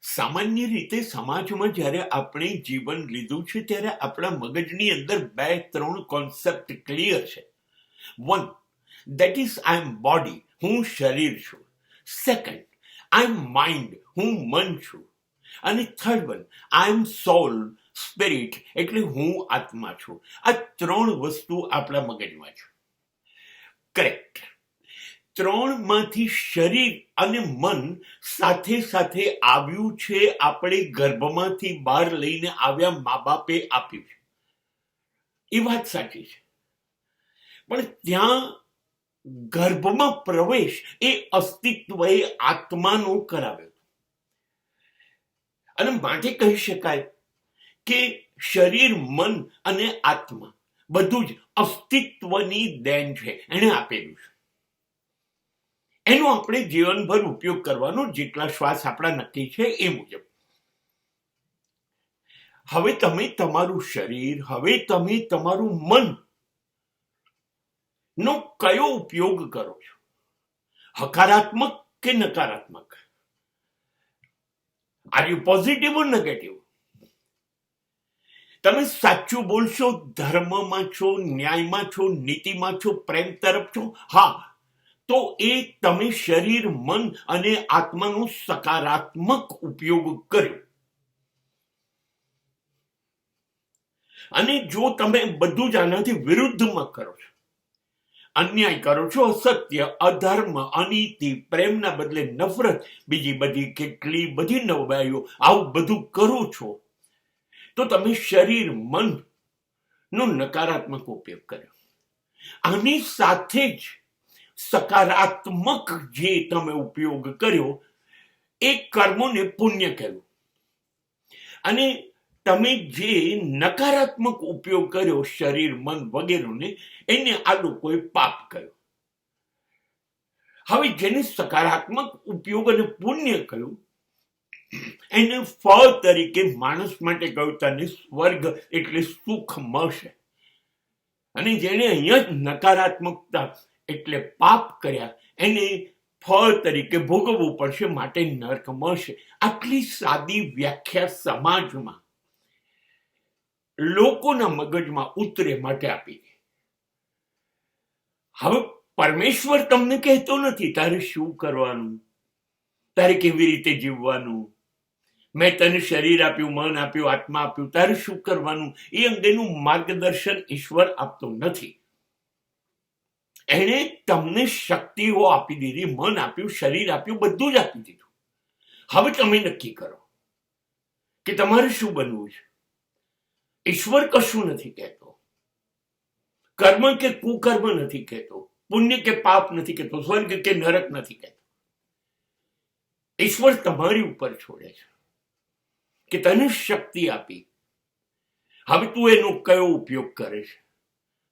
સામાન્ય રીતે સમાજમાં જ્યારે આપણે જીવન લીધું છે ત્યારે આપણા મગજની અંદર 2-3 કોન્સેપ્ટ ક્લિયર છે. One, that is I am body, હું શરીર છું. સેકન્ડ, આઈ એમ માઇન્ડ, હું મન છું. અને થર્ડ વન, આઈ એમ સોલ, સ્પિરિટ, એટલે હું આત્મા છું. આ 3 વસ્તુ આપણા મગજમાં છે. કરેક્ટ. 3માંથી શરીર અને મન સાથે સાથે આવ્યું છે. આપણે ગર્ભમાંથી બહાર લઈને આવ્યા, મા બાપે આપ્યું છે. એ વાત સાચી છે. પણ ત્યાં ગર્ભમાં પ્રવેશ એ અસ્તિત્વએ આત્માનો કરાવ્યો. અને માટે કહી શકાય કે શરીર, મન અને આત્મા બધું જ અસ્તિત્વની દેન છે, એને આપેલું છે. એનો આપણે જીવનભર ઉપયોગ કરવાનો, જેટલા શ્વાસ આપણા નક્કી છે એ મુજબ. હવે તમે તમારું શરીર, હવે તમે તમારું મન નો કયો ઉપયોગ કરો છો? હકારાત્મક કે નકારાત્મક? Are you positive or negative? તમે સાચું બોલશો, ધર્મમાં છો, ન્યાયમાં છો, નીતિમાં છો, પ્રેમ તરફ છો, હા, તો એ તમે શરીર, મન અને આત્માનો સકારાત્મક ઉપયોગ કર્યો. અને જો તમે બધું જ આનાથી વિરુદ્ધમાં કરો છો, અન્યાય કરો છો, અસત્ય, અધર્મ, અનીતિ, પ્રેમના બદલે નફરત, બીજી બધી કેટલી બધી નબળાઈઓ, આવું બધું કરો છો, તો તમે શરીર, મન નો નકારાત્મક ઉપયોગ કર્યો. આની સાથે જ સકારાત્મક જે તમે ઉપયોગ કર્યો એ કર્મોને પુણ્ય કર્યું. અને તમે જે નકારાત્મક ઉપયોગ કર્યો શરીર, મન વગેરેને, એને આ લોકોએ પાપ કર્યો. હવે જેને સકારાત્મક ઉપયોગ અને પુણ્ય કહ્યું, એને ફળ તરીકે માણસ માટે કહ્યું તને સ્વર્ગ એટલે સુખ મળશે. અને જેને અહીંયા જ નકારાત્મકતા એટલે પાપ કર્યા, એને ફળ તરીકે ભોગવવું પડશે, માટે નર્ક મળશે. આટલી સાદી વ્યાખ્યા સમાજમાં લોકોના મગજમાં ઉતરે માટે આપી. હવે પરમેશ્વર તમને કહેતો નથી તારે શું કરવાનું, તારે કેવી રીતે જીવવાનું, મેં તને શરીર આપ્યું, મન આપ્યું, આત્મા આપ્યું, તારે શું કરવાનું, એ અંગેનું માર્ગદર્શન ઈશ્વર આપતો નથી. એણે તમને શક્તિઓ આપી દીધી, મન આપ્યું, શરીર આપ્યું, બધું જ આપી દીધું. હવે તમે નક્કી કરો કે તમારે શું બનવું છે. ઈશ્વર કશું નથી કહેતો, કર્મ કે કુકર્મ નથી કહેતો, પુણ્ય કે પાપ નથી કહેતો, સ્વર્ગ કે નરક નથી કહેતો. ઈશ્વર તમારી ઉપર છોડે છે કે તને શક્તિ આપી, હવે તું એનો કયો ઉપયોગ કરે છે,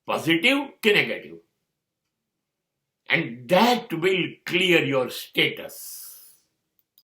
પોઝિટિવ કે negative? And that will clear your status.